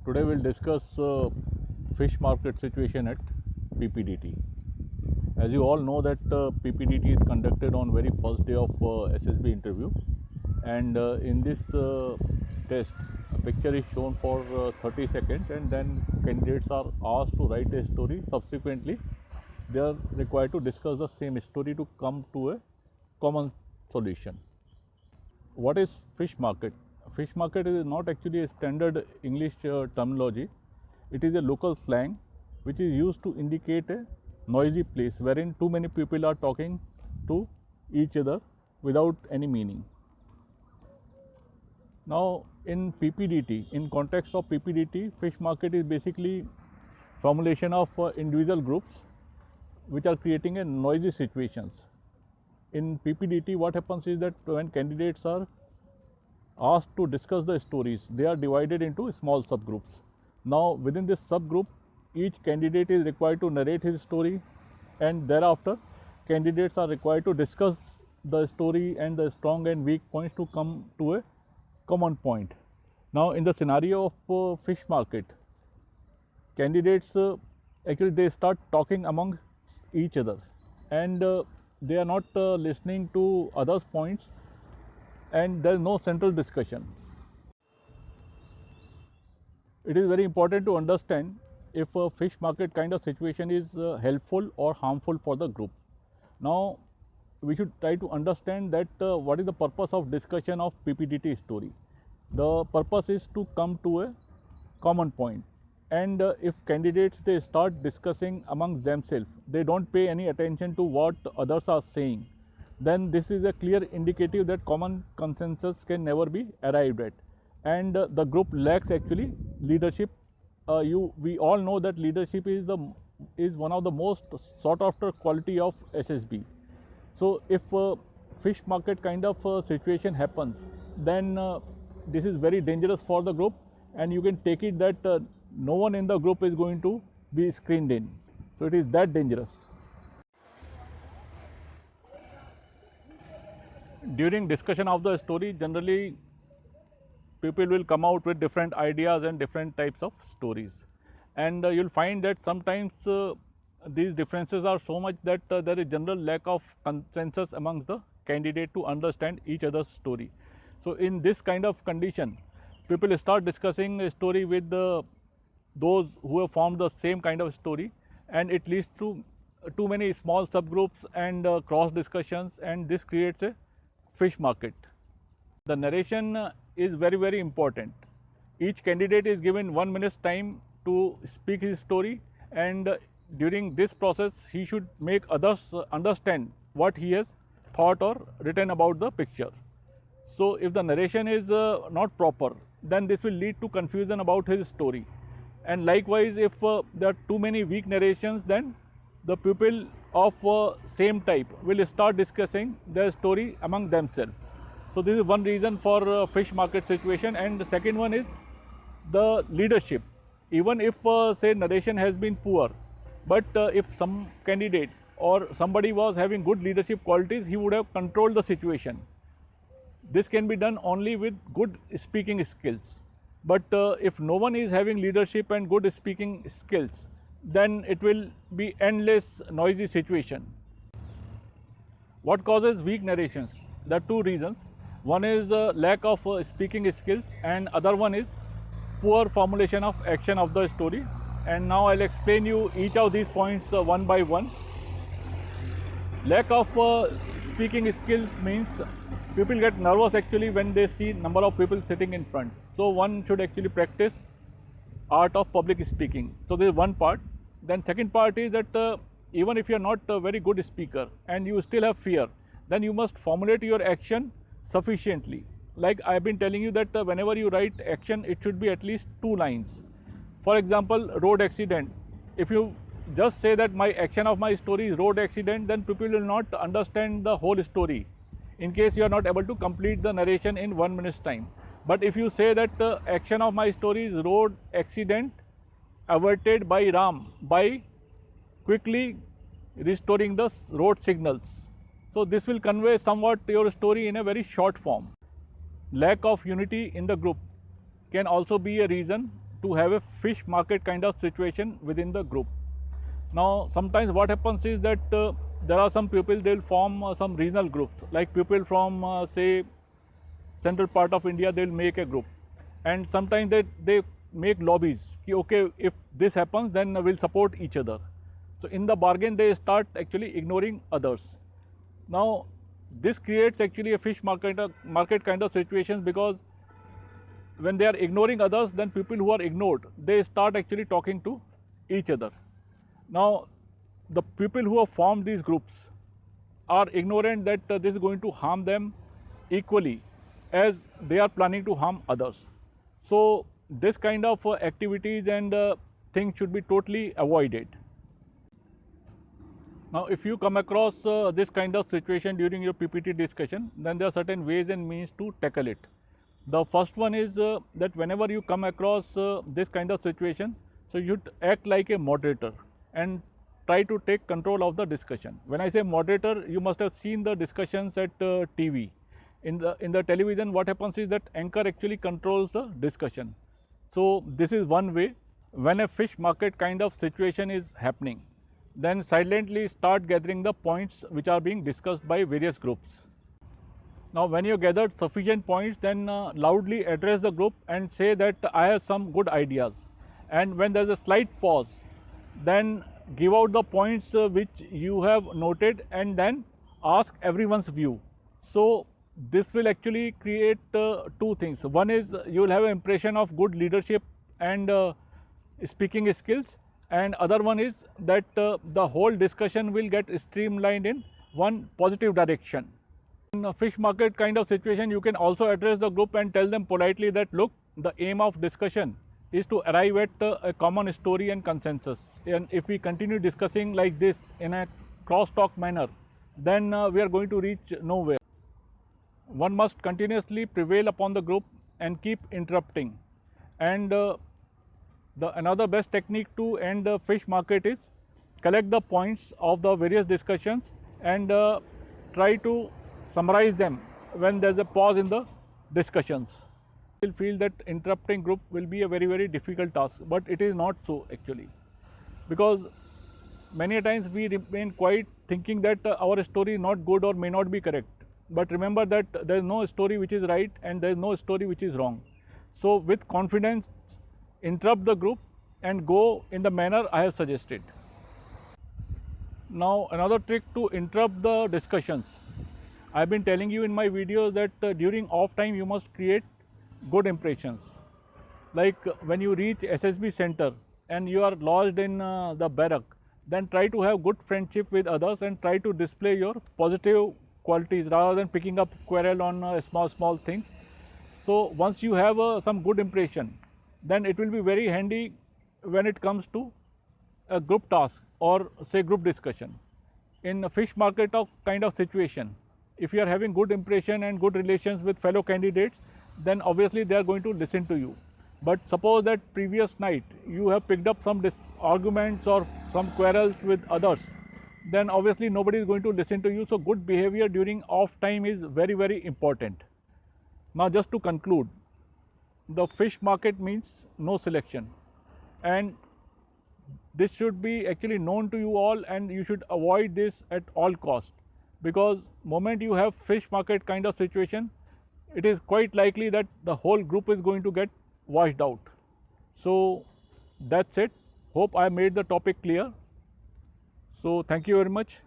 Today we'll discuss fish market situation at PPDT. As you all know that PPDT is conducted on very first day of SSB interview, and in this test a picture is shown for 30 seconds and then candidates are asked to write a story. Subsequently they are required to discuss the same story to come to a common solution. What is fish market? Fish market is not actually a standard English terminology. It is a local slang which is used to indicate a noisy place wherein too many people are talking to each other without any meaning. Now in PPDT, in context of PPDT, fish market is basically formulation of individual groups which are creating a noisy situations. In PPDT, what happens is that when candidates are asked to discuss the stories, they are divided into small subgroups. Now within this subgroup, each candidate is required to narrate his story, and thereafter candidates are required to discuss the story and the strong and weak points to come to a common point. Now in the scenario of fish market, candidates actually they start talking among each other, and they are not listening to others' points, and there is no central discussion. It is very important to understand if a fish market kind of situation is helpful or harmful for the group. Now we should try to understand that what is the purpose of discussion of PPDT story. The purpose is to come to a common point, and if candidates they start discussing among themselves, they don't pay any attention to what others are saying, then this is a clear indicative that common consensus can never be arrived at, and the group lacks actually leadership. We all know that leadership is one of the most sought after quality of SSB. So if fish market kind of situation happens, then this is very dangerous for the group, and you can take it that no one in the group is going to be screened in. So it is that dangerous. During discussion of the story, generally people will come out with different ideas and different types of stories, and you'll find that sometimes these differences are so much that there is general lack of consensus amongst the candidate to understand each other's story. So in this kind of condition, people start discussing a story with those who have formed the same kind of story, and it leads to too many small subgroups and cross discussions, and this creates a fish market. The narration is very important. Each candidate is given 1 minute's time to speak his story, and during this process he should make others understand what he has thought or written about the picture. So if the narration is not proper, then this will lead to confusion about his story, and likewise if there are too many weak narrations, then the people of same type will start discussing their story among themselves. So this is one reason for fish market situation. And the second one is the leadership. Even if say narration has been poor, but if some candidate or somebody was having good leadership qualities, he would have controlled the situation. This can be done only with good speaking skills. But if no one is having leadership and good speaking skills, then it will be endless noisy situation. What causes weak narrations? There are two reasons. One is lack of speaking skills, and other one is poor formulation of action of the story. And now I'll explain you each of these points one by one. Lack of speaking skills means people get nervous actually when they see number of people sitting in front. So one should actually practice art of public speaking. So this is one part. Then second part is that even if you are not a very good speaker and you still have fear, then you must formulate your action sufficiently. Like I have been telling you that whenever you write action, it should be at least 2 lines. For example, road accident. If you just say that my action of my story is road accident, then people will not understand the whole story in case you are not able to complete the narration in 1 minute's time. But if you say that action of my story is road accident averted by Ram by quickly restoring the road signals, so this will convey somewhat your story in a very short form. Lack of unity in the group can also be a reason to have a fish market kind of situation within the group. Now sometimes what happens is that there are some people, they'll form some regional groups, like people from say central part of India, they'll make a group, and sometimes they make lobbies, okay, if this happens then we'll support each other. So in the bargain they start actually ignoring others. Now this creates actually a fish market kind of situations, because when they are ignoring others, then people who are ignored, they start actually talking to each other. Now the people who have formed these groups are ignorant that this is going to harm them equally as they are planning to harm others. So this kind of activities and things should be totally avoided. Now if you come across this kind of situation during your PPT discussion, then there are certain ways and means to tackle it. The first one is that whenever you come across this kind of situation, so you should act like a moderator and try to take control of the discussion. When I say moderator, you must have seen the discussions at TV. In the television, what happens is that anchor actually controls the discussion. So this is one way. When a fish market kind of situation is happening, then silently start gathering the points which are being discussed by various groups. Now when you gathered sufficient points, then loudly address the group and say that I have some good ideas. And when there is a slight pause, then give out the points which you have noted, and then ask everyone's view. So this will actually create two things. One is you will have an impression of good leadership and speaking skills, and other one is that the whole discussion will get streamlined in one positive direction. In a fish market kind of situation, you can also address the group and tell them politely that look, the aim of discussion is to arrive at a common story and consensus, and if we continue discussing like this in a cross-talk manner, then we are going to reach nowhere. One must continuously prevail upon the group and keep interrupting. And another best technique to end the fish market is collect the points of the various discussions and try to summarize them when there is a pause in the discussions. You will feel that interrupting group will be a very difficult task, but it is not so actually, because many times we remain quiet thinking that our story is not good or may not be correct. But remember that there is no story which is right and there is no story which is wrong. So with confidence, interrupt the group and go in the manner I have suggested. Now another trick to interrupt the discussions. I have been telling you in my videos that during off time you must create good impressions. Like when you reach SSB center and you are lodged in the barrack, then try to have good friendship with others and try to display your positive qualities rather than picking up quarrel on small things. So once you have some good impression, then it will be very handy when it comes to a group task or say group discussion. In a fish market kind of situation, if you are having good impression and good relations with fellow candidates, then obviously they are going to listen to you. But suppose that previous night you have picked up some arguments or some quarrels with others, then obviously nobody is going to listen to you. So good behavior during off time is very important. Now just to conclude, the fish market means no selection, and this should be actually known to you all, and you should avoid this at all cost, because moment you have fish market kind of situation, it is quite likely that the whole group is going to get washed out. So that's it. Hope I made the topic clear. So thank you very much.